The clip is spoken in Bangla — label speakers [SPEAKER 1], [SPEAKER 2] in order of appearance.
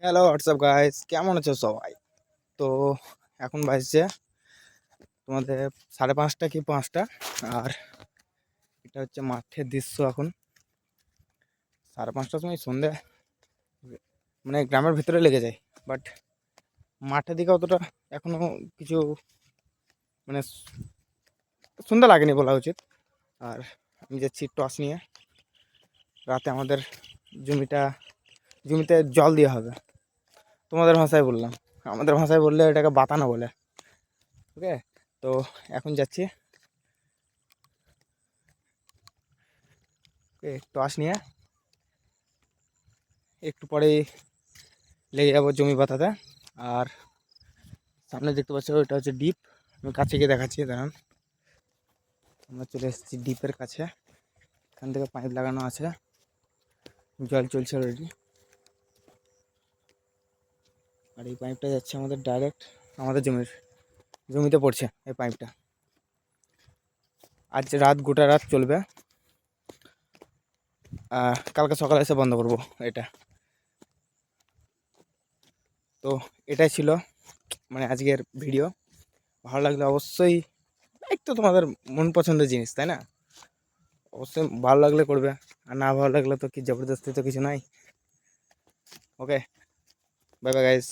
[SPEAKER 1] হ্যালো হোয়াটসঅ্যাপ গাইস, কেমন আছো সবাই? তো এখন বাজছে তোমাদের 5:30 কি 5টা। আর এটা হচ্ছে মাঠের দৃশ্য। এখন 5:30টার সময় সন্ধে, মানে গ্রামের ভিতরে লেগে যায়, বাট মাঠের দিকে অতটা এখনো কিছু মানে সন্ধে লাগেনি বলা উচিত। আর আমি যাচ্ছি টস নিয়ে। রাতে আমাদের জমিটা জমিতে জল দেওয়া হবে। তোমাদের ভাষায় বললাম, আমাদের ভাষায় বললে এটাকে বাতানো বলে। ওকে, তো এখন যাচ্ছি টস নিয়ে। একটু পরেই লেগে যাবো জমি পাতাতে। আর সামনে দেখতে পাচ্ছ এটা হচ্ছে ডিপ। আমি কাছে গিয়ে দেখাচ্ছি, দাঁড়ান। আমরা চলে এসেছি ডিপের কাছে। এখান থেকে পাইপ লাগানো আছে, জল চলছে অলরেডি। আর এই পাইপটা যাচ্ছে আমাদের ডাইরেক্ট আমাদের জমিতে পড়ছে এই পাইপটা। আজ রাত, গোটা রাত চলবে। কালকে সকালে এসে বন্ধ করব এটা। তো এটাই ছিল মানে আজকের ভিডিও। ভালো লাগলে অবশ্যই, একটু তোমাদের মন পছন্দের জিনিস, তাই না? অবশ্যই ভালো লাগলে করবে, আর না ভালো লাগলে তো কি জবরদস্তি তো কিছু নাই। ওকে, বাই বাই গাইস।